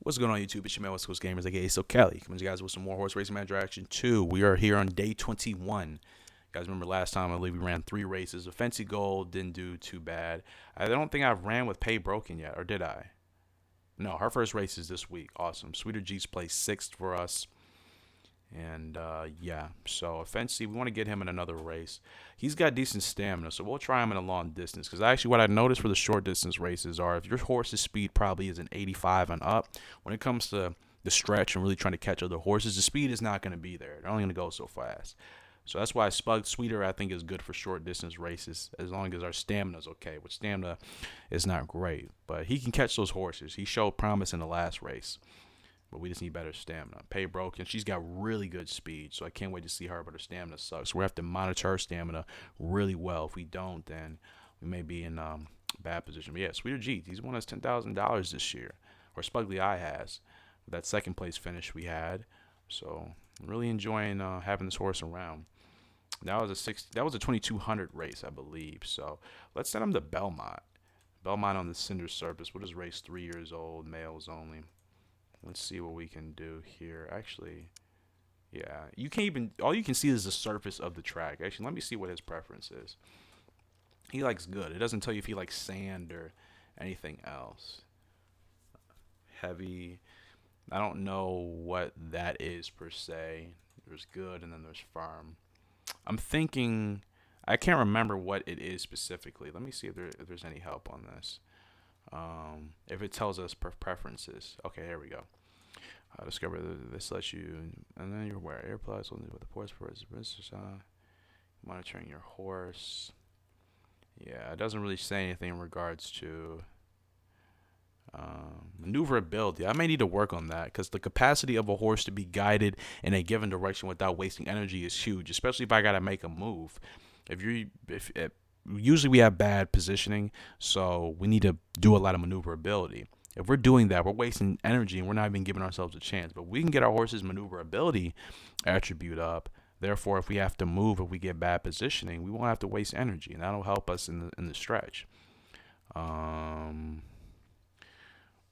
What's going on YouTube? It's your man, West Coast Gamers, aka So Kelly. Coming to you guys with some more Horse Racing Manager Action 2. We are here on day 21. You guys remember last time, I believe we ran 3 races. A Fancy Gold didn't do too bad. I don't think I've ran with Pay Broken yet, or did I? No, her first race is this week. Awesome. Sweeter G's placed 6th for us. And yeah, so Fancy, we want to get him in another race. He's got decent stamina, so we'll try him in a long distance. Because actually, what I noticed for the short distance races are if your horse's speed probably is an 85 and up, when it comes to the stretch and really trying to catch other horses, the speed is not going to be there. They're only going to go so fast. So that's why Spug Sweeter, I think, is good for short distance races as long as our stamina is okay. Which stamina is not great, but he can catch those horses. He showed promise in the last race. But we just need better stamina. Pay Broken, she's got really good speed, so I can't wait to see her, but her stamina sucks. We have to monitor her stamina really well. If we don't, then we may be in bad position. But yeah, Sweeter G, he's won us $10,000 this year, or Spugly Eye has, with that second place finish we had. So I'm really enjoying having this horse around. That was a 2200 race, I believe. So let's send him to Belmont. Belmont on the Cinder Surface. What is race 3 years old, males only. Let's see what we can do here. Actually, yeah, you can't even, all you can see is the surface of the track. Actually, let me see what his preference is. He likes good. It doesn't tell you if he likes sand or anything else. Heavy. I don't know what that is per se. There's good and then there's firm. I'm thinking, I can't remember what it is specifically. Let me see if there's any help on this. If it tells us preferences. Okay, here we go. Discover this lets you, and then you're aware earplugs with the ports for monitoring your horse. Yeah, it doesn't really say anything in regards to maneuverability. I may need to work on that because the capacity of a horse to be guided in a given direction without wasting energy is huge, especially if I gotta make a move. If usually we have bad positioning, so we need to do a lot of maneuverability. If we're doing that, we're wasting energy and we're not even giving ourselves a chance. But we can get our horse's maneuverability attribute up. Therefore, if we have to move, if we get bad positioning, we won't have to waste energy, and that'll help us in the stretch.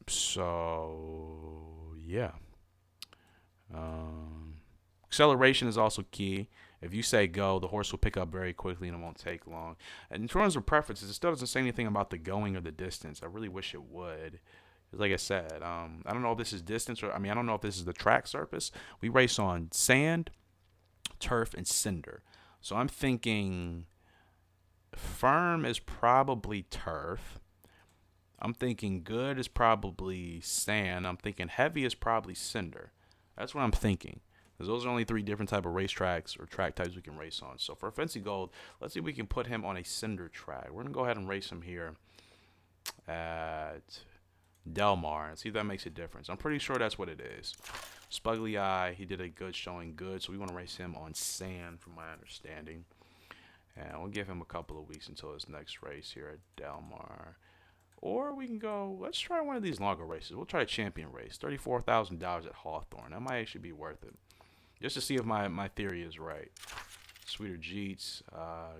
So yeah. Acceleration is also key. If you say go, the horse will pick up very quickly and it won't take long. And in terms of preferences, it still doesn't say anything about the going or the distance. I really wish it would. Like I said, I don't know if this is distance or, I don't know if this is the track surface. We race on sand, turf, and cinder. So I'm thinking firm is probably turf. I'm thinking good is probably sand. I'm thinking heavy is probably cinder. That's what I'm thinking. Because those are only 3 different type of racetracks or track types we can race on. So for Fancy Gold, let's see if we can put him on a cinder track. We're going to go ahead and race him here at Del Mar and see if that makes a difference. I'm pretty sure that's what it is. Spugly Eye, he did a good showing good, so we want to race him on sand from my understanding. And we'll give him a couple of weeks until his next race here at Del Mar. Or we can go, let's try one of these longer races. We'll try a champion race, $34,000 at Hawthorne. That might actually be worth it. Just to see if my theory is right. Sweeter Jeets,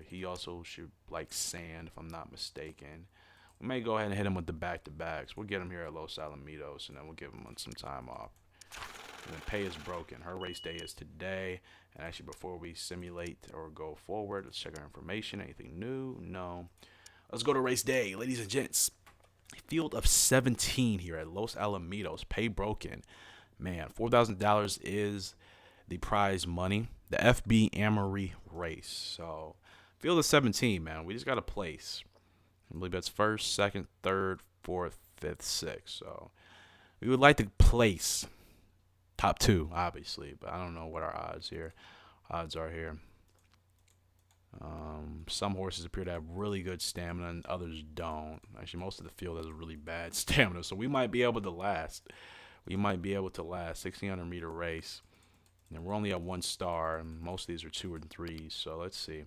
he also should like sand, if I'm not mistaken. We may go ahead and hit him with the back-to-backs. We'll get him here at Los Alamitos, and then we'll give him some time off. And then Pay is broken. Her race day is today. And actually, before we simulate or go forward, let's check our information. Anything new? No. Let's go to race day, ladies and gents. Field of 17 here at Los Alamitos. Pay broken. Man, $4,000 is the prize money. The FB Amory race. So, field of 17, man. We just got to place. I believe that's first, second, third, fourth, fifth, sixth. So, we would like to place top 2, obviously. But I don't know what our odds are here. Some horses appear to have really good stamina and others don't. Actually, most of the field has really bad stamina. So, we might be able to last. 1,600-meter race. And we're only at 1 star, and most of these are 2 and 3s. So let's see.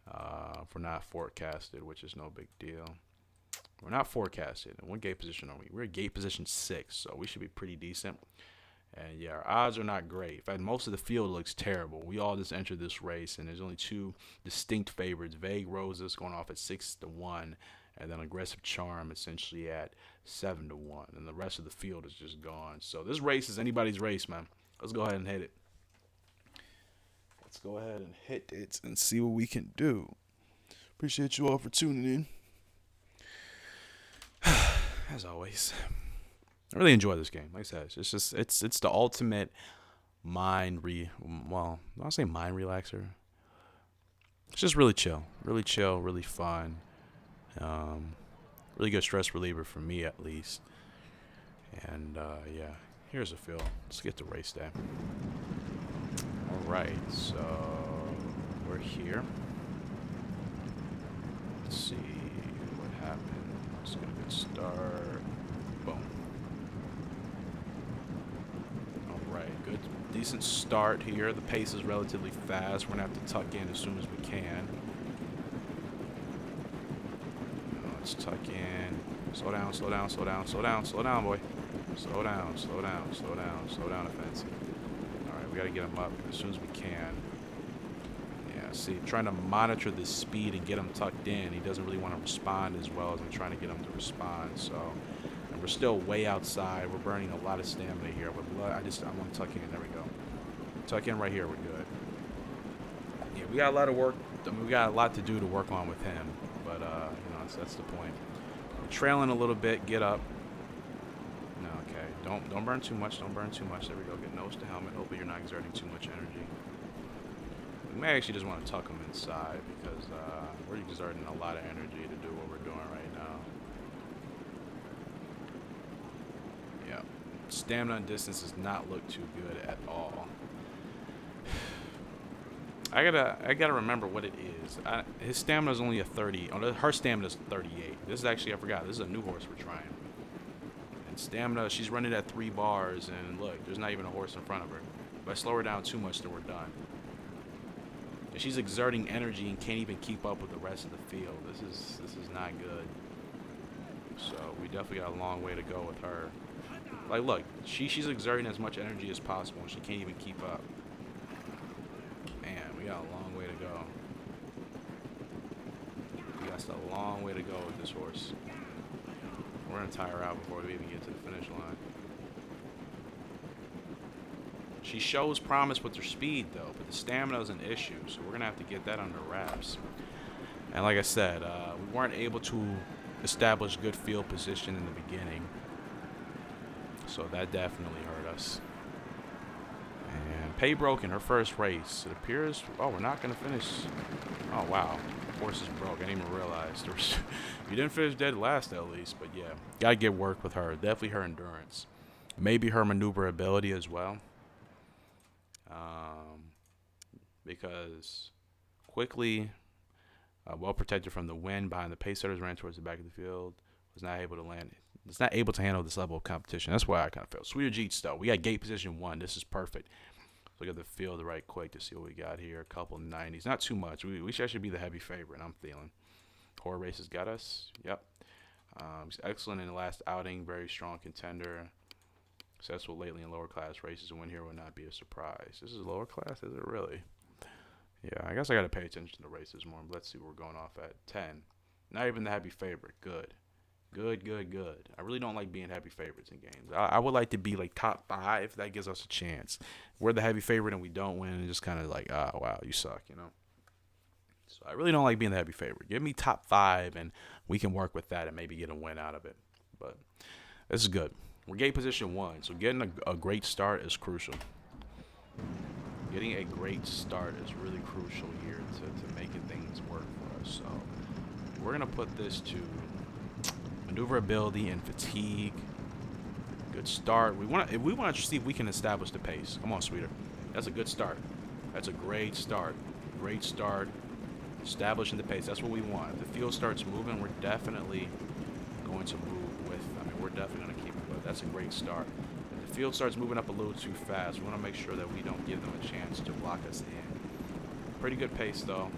If we're not forecasted, which is no big deal. We're not forecasted. And what gate position are we? We're at gate position 6, so we should be pretty decent. And yeah, our odds are not great. In fact, most of the field looks terrible. We all just entered this race, and there's only 2 distinct favorites. Vague Roses going off at 6-1, and then Aggressive Charm essentially at 7-1, and the rest of the field is just gone. So this race is anybody's race, man. Let's go ahead and hit it. Let's go ahead and hit it and see what we can do. Appreciate you all for tuning in. As always, I really enjoy this game. Like I said, it's the ultimate I'll say mind relaxer. It's just really chill, really fun. Really good stress reliever for me at least. And yeah, here's a feel. Let's get to race day. All right, so we're here. Let's see what happened. Let's get a good start. Boom. All right, good, decent start here. The pace is relatively fast. We're gonna have to tuck in as soon as we can. Let's tuck in. Slow down, slow down, slow down, slow down, slow down, boy. Slow down, slow down, slow down, slow down, offensive. All right, we gotta get him up as soon as we can. Yeah, see, trying to monitor the speed and get him tucked in. He doesn't really want to respond as well as I'm trying to get him to respond. So, and we're still way outside. We're burning a lot of stamina here. But I want to tuck in. There we go. Tuck in right here. We're good. Yeah, we got a lot of work. I mean, we got a lot to do to work on with him. But that's the point. We're trailing a little bit. Get up. No, okay. Don't burn too much. Don't burn too much. There we go. Get nose to helmet. Hopefully you're not exerting too much energy. We may actually just want to tuck him inside because we're exerting a lot of energy to do what we're doing right now. Yeah. Stamina and distance does not look too good at all. I gotta remember what it is. His stamina is only a 30. Oh, her stamina is 38. This is actually, I forgot. This is a new horse we're trying. And stamina, she's running at 3 bars, and look, there's not even a horse in front of her. If I slow her down too much, then we're done. And she's exerting energy and can't even keep up with the rest of the field. This is not good. So we definitely got a long way to go with her. Like, look, she's exerting as much energy as possible, and she can't even keep up. Man, we got a long way to go. We got a long way to go with this horse. We're gonna tire out before we even get to the finish line. She shows promise with her speed, though, but the stamina is an issue, so we're going to have to get that under wraps. And like I said, we weren't able to establish good field position in the beginning, so that definitely hurt us. And Pay broke in her first race. It appears, oh, we're not going to finish. Oh, wow. Horse is broke. I didn't even realize. You didn't finish dead last, at least, but yeah. Got to get work with her. Definitely her endurance. Maybe her maneuverability as well. Because quickly, well protected from the wind behind the pace setters, ran towards the back of the field, was not able to land. It's not able to handle this level of competition. That's why I kind of felt. Sweeter Jeets, though. We got gate position 1. This is perfect. Look at the field right quick to see what we got here. A couple 90s. Not too much. We should be the heavy favorite, I'm feeling. Horror Races got us. Yep. He's excellent in the last outing. Very strong contender. Successful lately in lower class races. A win here would not be a surprise. This is lower class? Is it really? Yeah, I guess I got to pay attention to races more. Let's see what we're going off at. 10. Not even the heavy favorite. Good. Good. I really don't like being heavy favorites in games. I would like to be like top 5. That gives us a chance. We're the heavy favorite and we don't win. And just kind of like, oh, wow, you suck, you know. So I really don't like being the heavy favorite. Give me top 5 and we can work with that and maybe get a win out of it. But this is good. We're gate position 1. So getting a great start is crucial. Getting a great start is really crucial here to making things work for us. So we're going to put this to maneuverability and fatigue. Good start. We want to see if we can establish the pace. Come on, sweeter. That's a good start. That's a great start. Great start. Establishing the pace. That's what we want. If the field starts moving, we're definitely going to move with. I mean, we're definitely going to keep it. But that's a great start. If the field starts moving up a little too fast, we want to make sure that we don't give them a chance to block us in. Pretty good pace, though.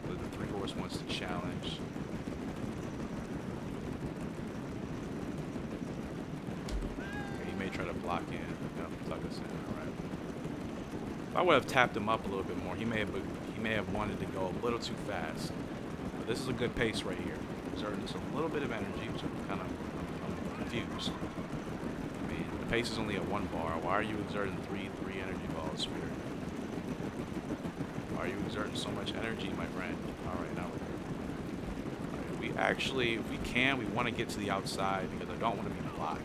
The 3-horse wants to challenge. Try to block in, tuck us in. All right. If I would have tapped him up a little bit more, he may have wanted to go a little too fast. But this is a good pace right here. exerting just a little bit of energy, so I'm confused. I mean, the pace is only at 1 bar. Why are you exerting three energy balls, Spirit? Why are you exerting so much energy, my friend? Alright, now we're good. Right, we actually, if we can, we want to get to the outside because I don't want to be blocked.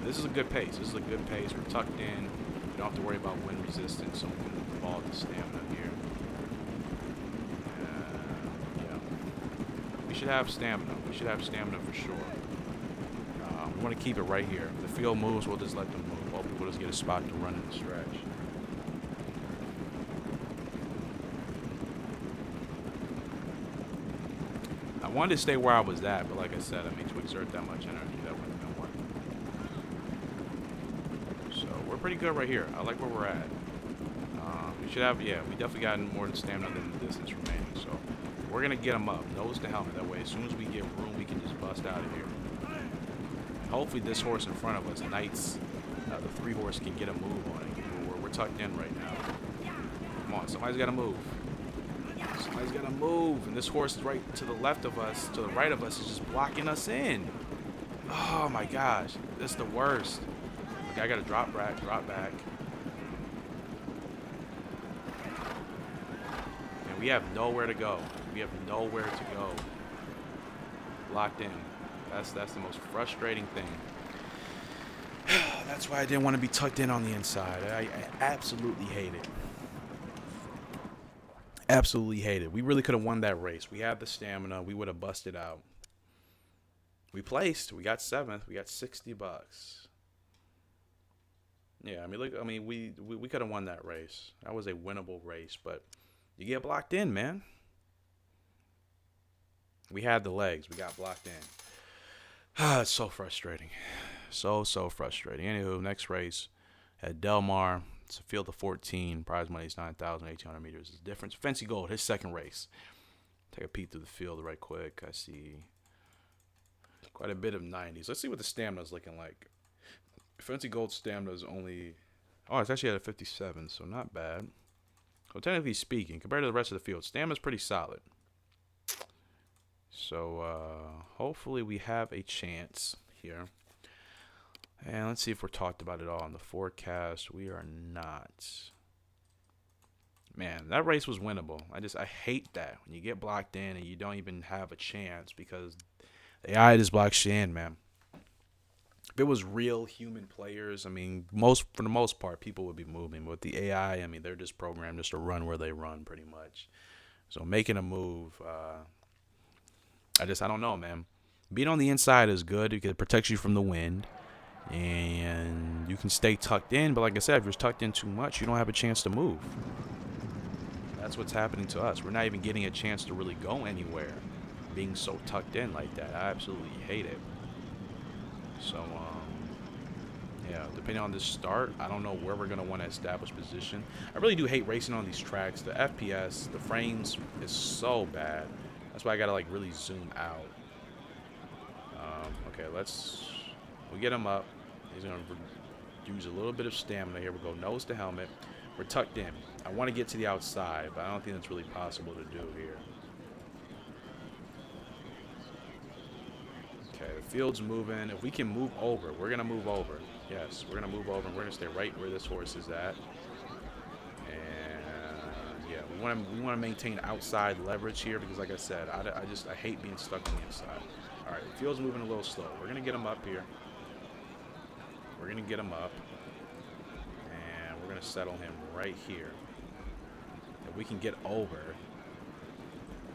This is a good pace. This is a good pace. We're tucked in. We don't have to worry about wind resistance, so we can fall to stamina here. Yeah. We should have stamina. We should have stamina for sure. We want to keep it right here. If the field moves, we'll just let them move. Hopefully we'll just get a spot to run in the stretch. I wanted to stay where I was at, but like I said, I mean, to exert that much energy, that wouldn't have been worth it. So we're pretty good right here. I like where we're at. We should have, yeah, we definitely got more stamina than the distance remaining. So we're going to get them up. Nose to helmet. That way, as soon as we get room, we can just bust out of here. Hopefully this horse in front of us, Knights, the 3-horse, can get a move on it. We're tucked in right now. Come on, somebody's got to move. Somebody's got to move. And this horse is right to the left of us, to the right of us, is just blocking us in. Oh my gosh, this is the worst. Okay, I got to drop back. And we have nowhere to go. We have nowhere to go. Locked in. That's the most frustrating thing. That's why I didn't want to be tucked in on the inside. I absolutely hate it. Absolutely hate it. We really could have won that race. We had the stamina. We would have busted out. We placed. We got 7th. We got $60. Yeah, I mean, look. I mean, we could have won that race. That was a winnable race, but you get blocked in, man. We had the legs. We got blocked in. It's so frustrating. So frustrating. Anywho, next race at Del Mar. It's a field of 14. Prize money is 9,800 meters. It's difference. Fancy Gold, his second race. Take a peek through the field right quick. I see quite a bit of 90s. Let's see what the stamina is looking like. Fancy Gold's stamina is only... Oh, it's actually at a 57, so not bad. So technically speaking, compared to the rest of the field, stamina is pretty solid. So hopefully we have a chance here. And let's see if we're talked about it all in the forecast. We are not. Man, that race was winnable. I hate that when you get blocked in and you don't even have a chance because the AI just blocks you in, man. If it was real human players, I mean, for the most part, people would be moving. But with the AI, I mean, they're just programmed just to run where they run, pretty much. So making a move, I don't know, man. Being on the inside is good because it protects you from the wind. And you can stay tucked in. But like I said, if you're tucked in too much, you don't have a chance to move. That's what's happening to us. We're not even getting a chance to really go anywhere. Being so tucked in like that. I absolutely hate it. So, yeah, depending on this start, I don't know where we're going to want to establish position. I really do hate racing on these tracks. The FPS, the frames is so bad. That's why I got to, like, really zoom out. Okay, we get him up. He's going to use a little bit of stamina here. We go nose to helmet. We're tucked in. I want to get to the outside, but I don't think that's really possible to do here. Okay, the field's moving. If we can move over, we're going to move over. Yes, we're going to move over, and we're going to stay right where this horse is at. And, yeah, we want to maintain outside leverage here because, like I said, I hate being stuck on the inside. All right, the field's moving a little slow. We're going to get him up here. We're going to get him up. And we're going to settle him right here. If we can get over.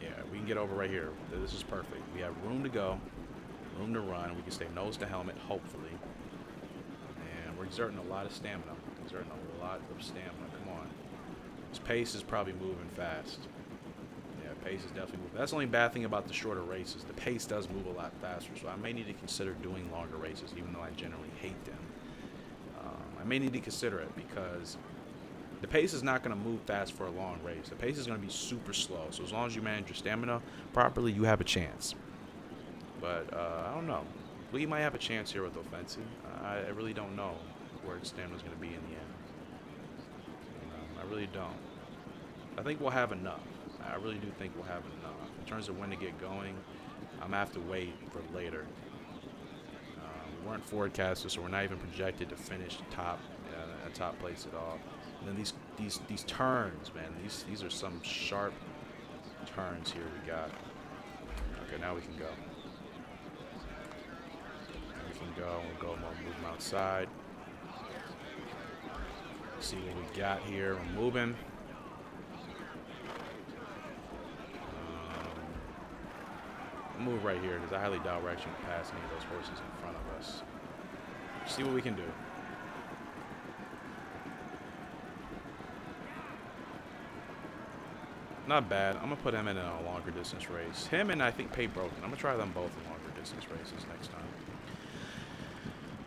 Yeah, we can get over right here. This is perfect. We have room to go. Room to run. We can stay nose to helmet, hopefully. And we're exerting a lot of stamina. Come on. This pace is probably moving fast. Yeah, pace is definitely moving. That's the only bad thing about the shorter races. The pace does move a lot faster, so I may need to consider doing longer races, even though I generally hate them. I may need to consider it because the pace is not going to move fast for a long race. The pace is going to be super slow. So as long as you manage your stamina properly, you have a chance. But I don't know. We might have a chance here with offensive. I really don't know where stamina is going to be in the end. I really don't. I think we'll have enough. I really do think we'll have enough. In terms of when to get going, I'm gonna have to wait for later. We weren't forecasters, so we're not even projected to finish top a top place at all. And then these turns, man. These are some sharp turns here we got. Okay, now we can go. We can go. We'll go. We'll move them outside. See what we got here. We're moving. We'll move right here because I highly doubt we're actually going to pass any of those horses in front of us. See what we can do. Not bad. I'm going to put him in a longer distance race. Him and I think Pay Broken. I'm going to try them both in longer distance races next time.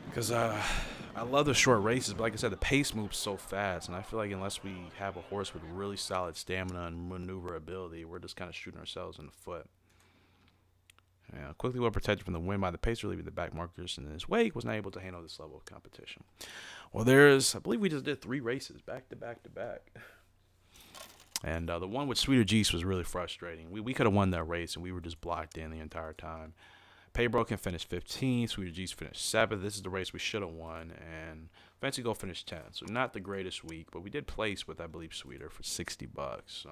Because I love the short races, but like I said, the pace moves so fast. And I feel like unless we have a horse with really solid stamina and maneuverability, we're just kind of shooting ourselves in the foot. Yeah, quickly well protected from the wind by the pacer, leaving the back markers in his wake, was not able to handle this level of competition. Well, I believe we just did 3 races back to back to back. And the one with Sweeter Geese was really frustrating. We could have won that race, and we were just blocked in the entire time. Paybroken finished 15th. Sweeter Geese finished 7th. This is the race we should have won. And Fancy Gold finished 10th. So not the greatest week, but we did place with, I believe, Sweeter for $60. So,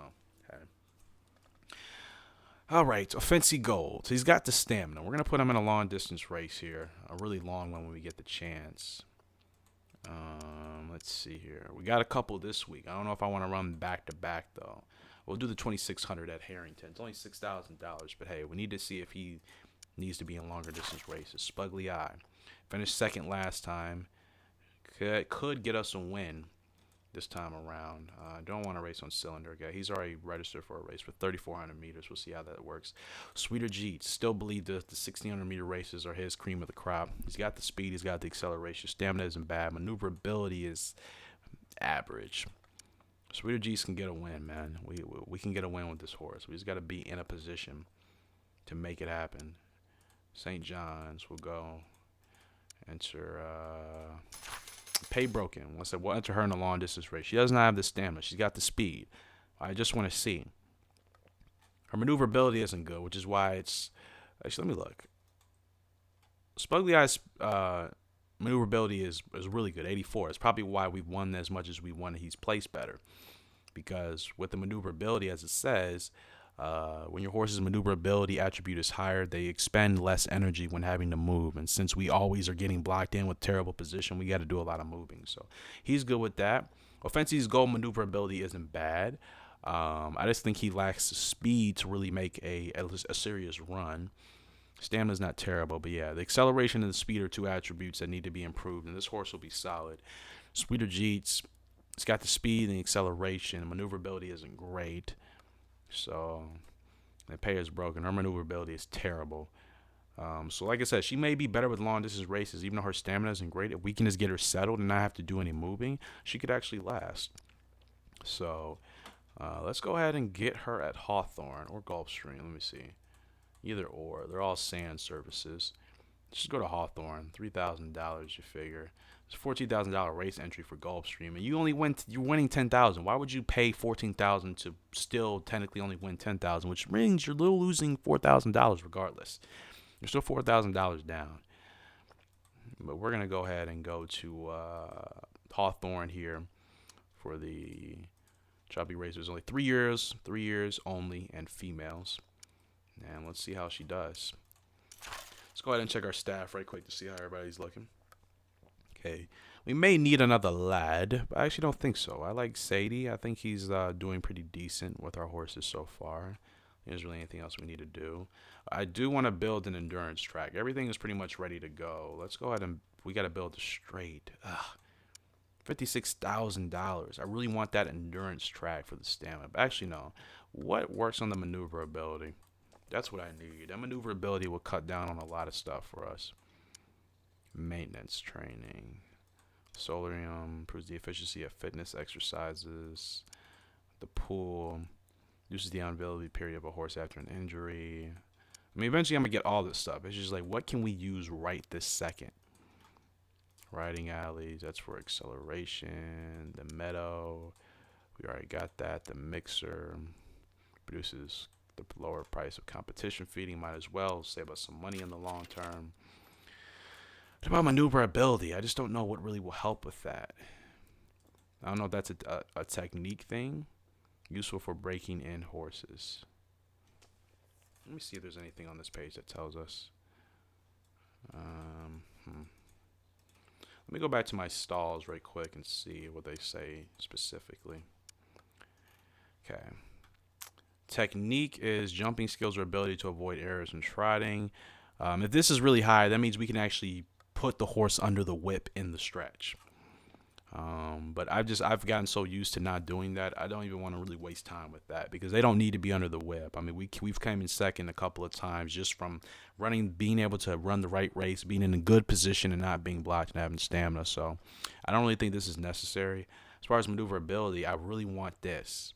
okay. All right, so Fancy Gold. So he's got the stamina. We're going to put him in a long-distance race here. A really long one when we get the chance. Let's see here. We got a couple this week. I don't know if I want to run back-to-back, though. We'll do the 2600 at Harrington. It's only $6,000, but hey, we need to see if he needs to be in longer distance races. Spugly Eye. Finished second last time. Could get us a win this time around. Don't want to race on cylinder guy. He's already registered for a race for 3,400 meters. We'll see how that works. Sweeter Jeet. Still believe the 1,600 meter races are his cream of the crop. He's got the speed. He's got the acceleration. Stamina isn't bad. Maneuverability is average. Sweeter Jeets can get a win, man. We can get a win with this horse. We just got to be in a position to make it happen. St. John's will go. Enter Pay Broken. We'll enter her in a long distance race. She does not have the stamina. She's got the speed. I just want to see. Her maneuverability isn't good, which is why it's... Actually, let me look. Spugly Eye's maneuverability is really good, 84. It's probably why we've won as much as we won. He's placed better. Because with the maneuverability, as it says... when your horse's maneuverability attribute is higher, they expend less energy when having to move. And since we always are getting blocked in with terrible position, we got to do a lot of moving. So he's good with that. Offensive's goal maneuverability isn't bad. I just think he lacks the speed to really make a serious run. Stamina's not terrible, but yeah, the acceleration and the speed are 2 attributes that need to be improved, and this horse will be solid. Sweeter Jeets, it's got the speed and the acceleration. Maneuverability isn't great. So, the pay is broken. Her maneuverability is terrible. So, like I said, she may be better with long distance races, even though her stamina isn't great. If we can just get her settled and not have to do any moving, she could actually last. So, let's go ahead and get her at Hawthorne or Gulfstream. Let me see. Either or. They're all sand services. Just go to Hawthorne. $3,000, you figure. It's a $14,000 race entry for Gulfstream, and you're winning $10,000. Why would you pay $14,000 to still technically only win $10,000, which means you're losing $4,000 regardless. You're still $4,000 down. But we're gonna go ahead and go to Hawthorne here for the Choppy Racers. Only 3 years, 3 years only, and females. And let's see how she does. Let's go ahead and check our staff right quick to see how everybody's looking. Okay, we may need another lad, but I actually don't think so. I like Sadie. I think he's doing pretty decent with our horses so far. There's really anything else we need to do. I do want to build an endurance track. Everything is pretty much ready to go. Let's go ahead and we got to build a straight. $56,000. I really want that endurance track for the stamina. But actually, no. What works on the maneuverability? That's what I need. That maneuverability will cut down on a lot of stuff for us. Maintenance training. Solarium improves the efficiency of fitness exercises. The pool reduces the unavailability period of a horse after an injury. I mean, eventually I'm going to get all this stuff. It's just like, what can we use right this second? Riding alleys, that's for acceleration. The meadow, we already got that. The mixer produces The lower price of competition feeding might as well save us some money in the long term. What about maneuverability? I just don't know what really will help with that. I don't know if that's a technique thing. Useful for breaking in horses. Let me see if there's anything on this page that tells us. Let me go back to my stalls right quick and see what they say specifically. Okay. Technique is jumping skills or ability to avoid errors in trotting. If this is really high, that means we can actually put the horse under the whip in the stretch. But I've gotten so used to not doing that, I don't even want to really waste time with that because they don't need to be under the whip. I mean, we've come in second a couple of times just from being able to run the right race, being in a good position and not being blocked and having stamina. So I don't really think this is necessary. As far as maneuverability, I really want this.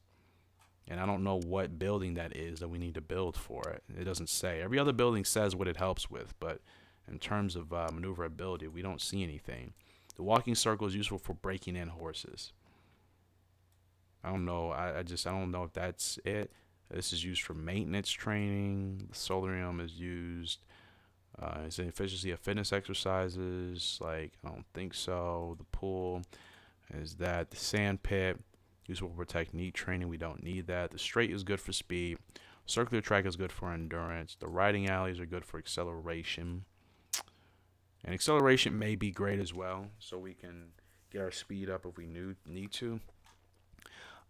And I don't know what building that is that we need to build for it. It doesn't say. Every other building says what it helps with, but in terms of maneuverability, we don't see anything. The walking circle is useful for breaking in horses. I don't know. I don't know if that's it. This is used for maintenance training. The solarium is used. Is it efficiency of fitness exercises? Like, I don't think so. The pool is that. The sand pit, useful for technique training. We don't need that. The straight is good for speed. Circular track is good for endurance. The riding alleys are good for acceleration. And acceleration may be great as well, so we can get our speed up if we need to.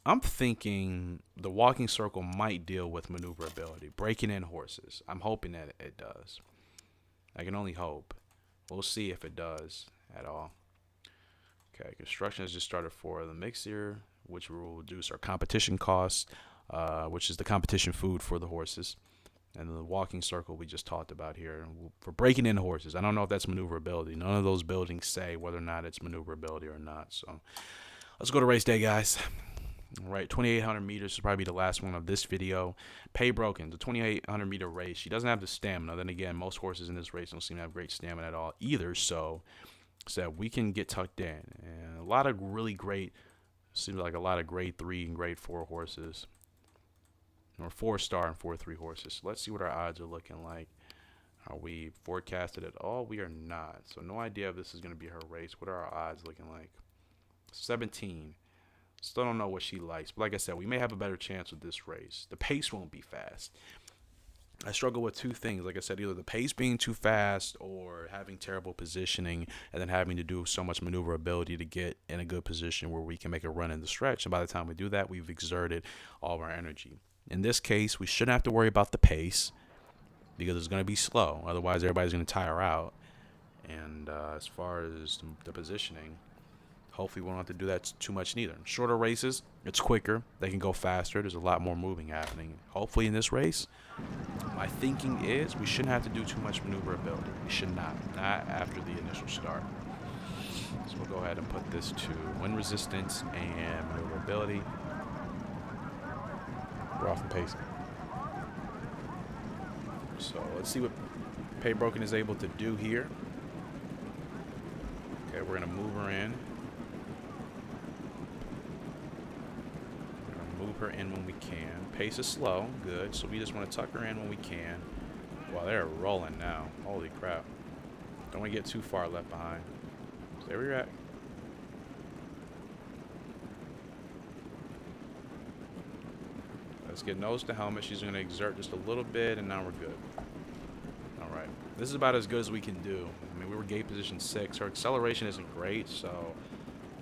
I'm thinking the walking circle might deal with maneuverability, breaking in horses. I'm hoping that it does. I can only hope. We'll see if it does at all. Okay, construction has just started for the mixer, which will reduce our competition costs, which is the competition food for the horses. And the walking circle we just talked about here for breaking in horses. I don't know if that's maneuverability. None of those buildings say whether or not it's maneuverability or not. So let's go to race day, guys. All right, 2,800 meters will probably be the last one of this video. Pay Broken, the 2,800 meter race. She doesn't have the stamina. Then again, most horses in this race don't seem to have great stamina at all either. So we can get tucked in. And a lot of really great, seems like a lot of grade 3 and grade 4 horses. Or 4-star and 4-3 horses. So let's see what our odds are looking like. Are we forecasted at all? We are not. So no idea if this is going to be her race. What are our odds looking like? 17. Still don't know what she likes. But like I said, we may have a better chance with this race. The pace won't be fast. I struggle with two things. Like I said, either the pace being too fast or having terrible positioning and then having to do so much maneuverability to get in a good position where we can make a run in the stretch. And by the time we do that, we've exerted all of our energy. In this case, we shouldn't have to worry about the pace because it's going to be slow. Otherwise, everybody's going to tire out. And as far as the positioning, hopefully we won't have to do that too much neither. Shorter races, it's quicker. They can go faster. There's a lot more moving happening. Hopefully in this race, my thinking is we shouldn't have to do too much maneuverability. We should not after the initial start. So we'll go ahead and put this to wind resistance and maneuverability. We're off the pacing. So let's see what Pay Broken is able to do here. Okay, we're going to move her in. We're going to move her in when we can. Pace is slow. Good. So we just want to tuck her in when we can. Wow, they're rolling now. Holy crap. Don't want to get too far left behind. Stay where you're at. Let's get nose to helmet. She's going to exert just a little bit, and now we're good. All right. This is about as good as we can do. I mean, we were gate position 6. Her acceleration isn't great, so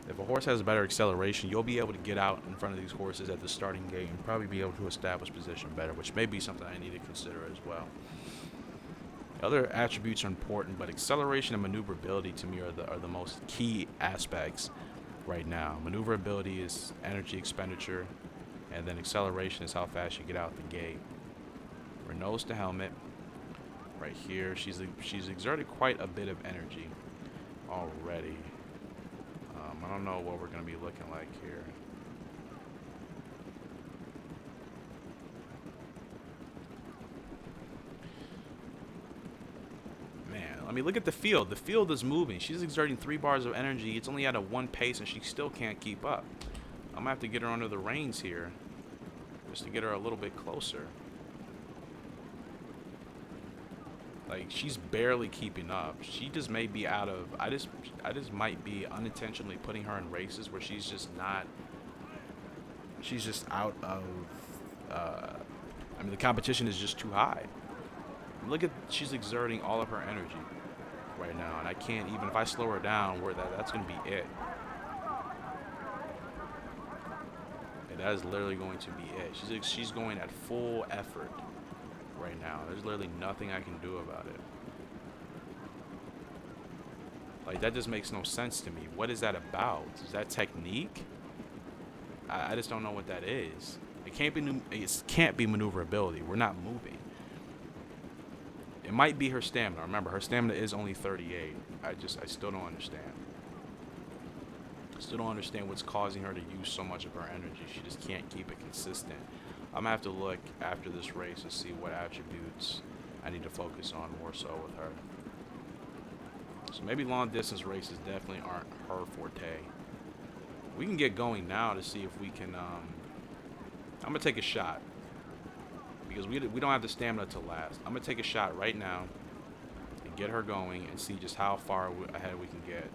if a horse has better acceleration, you'll be able to get out in front of these horses at the starting gate and probably be able to establish position better, which may be something I need to consider as well. Other attributes are important, but acceleration and maneuverability to me are the most key aspects right now. Maneuverability is energy expenditure. And then acceleration is how fast you get out the gate. We're nose to helmet. Right here, she's exerted quite a bit of energy already. I don't know what we're going to be looking like here. Man, I mean, look at the field. The field is moving. She's exerting 3 bars of energy. It's only at a 1 pace, and she still can't keep up. I'm going to have to get her under the reins here just to get her a little bit closer. Like, she's barely keeping up. She just may be out of. I just might be unintentionally putting her in races where she's just not. She's just out of. I mean, the competition is just too high. Look at, she's exerting all of her energy right now, and I can't even, if I slow her down, where that's gonna be it. And that is literally going to be it. She's going at full effort right now. There's literally nothing I can do about it. Like, that just makes no sense to me. What is that about? Is that technique? I just don't know what that is. It can't be maneuverability. We're not moving. It might be her stamina. Remember, her stamina is only 38. I still don't understand. Still don't understand what's causing her to use so much of her energy. She just can't keep it consistent. I'm gonna have to look after this race and see what attributes I need to focus on more so with her. So maybe long distance races definitely aren't her forte. We can get going now to see if we can. I'm gonna take a shot because we don't have the stamina to last. I'm gonna take a shot right now and get her going and see just how far ahead we can get.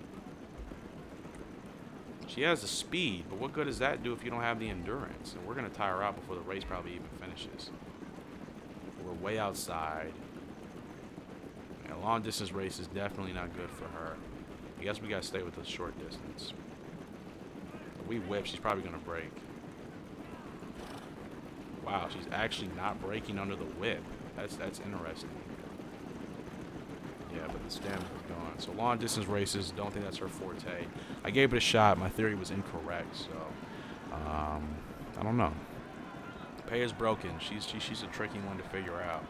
She has the speed, but what good does that do if you don't have the endurance? And we're gonna tire out before the race probably even finishes. We're way outside. And a long distance race is definitely not good for her. I guess we gotta stay with the short distance. If we whip, she's probably gonna break. Wow, she's actually not breaking under the whip. That's interesting. Yeah, but the stamina's gone. So long distance races, don't think that's her forte. I gave it a shot. My theory was incorrect, so I don't know. Paya's broken. She's a tricky one to figure out.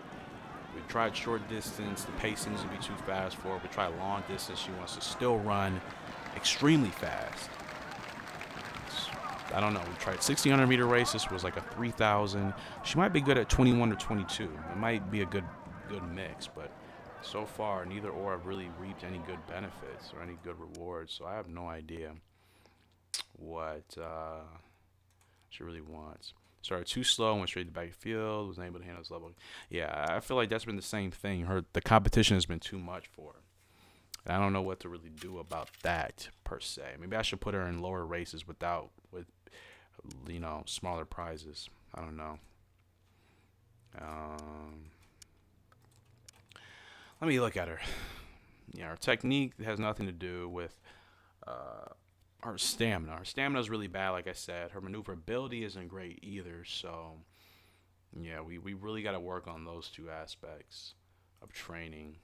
We tried short distance. The pacing would be too fast for her. We tried long distance. She wants to still run extremely fast. I don't know. We tried 1,600 meter races. Was like a 3,000. She might be good at 21 or 22. It might be a good mix, but so far neither or have really reaped any good benefits or any good rewards. So I have no idea what she really wants. Started too slow, went straight to the backfield, wasn't able to handle this level. Yeah, I feel like that's been the same thing. The competition has been too much for her. And I don't know what to really do about that per se. Maybe I should put her in lower races with smaller prizes. I don't know. Let me look at her. Yeah, her technique has nothing to do with her stamina. Her stamina is really bad, like I said. Her maneuverability isn't great either. So, yeah, we really got to work on those two aspects of training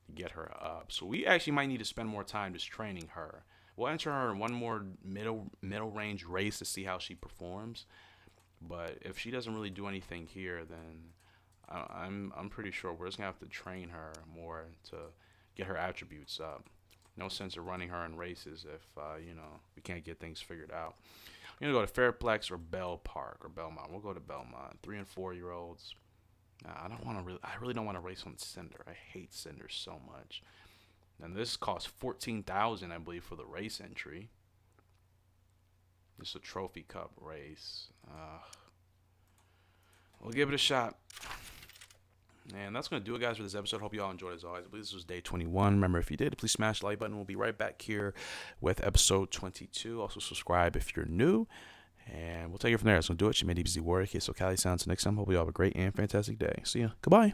to get her up. So we actually might need to spend more time just training her. We'll enter her in one more middle range race to see how she performs. But if she doesn't really do anything here, then I'm pretty sure we're just gonna have to train her more to get her attributes up. No sense of running her in races if we can't get things figured out. We're gonna go to Fairplex or Bell Park or Belmont. We'll go to Belmont. 3 and 4 year olds. I really don't want to race on Cinder. I hate Cinder so much. And this costs 14,000, I believe, for the race entry. This is a Trophy Cup race. We'll give it a shot. And that's going to do it, guys, for this episode. Hope you all enjoyed as always. I believe this was day 21. Remember, if you did, please smash the like button. We'll be right back here with episode 22. Also, subscribe if you're new. And we'll take it from there. That's going to do it. She made DBZ Warrior. So Cali sounds next time. Hope you all have a great and fantastic day. See ya. Goodbye.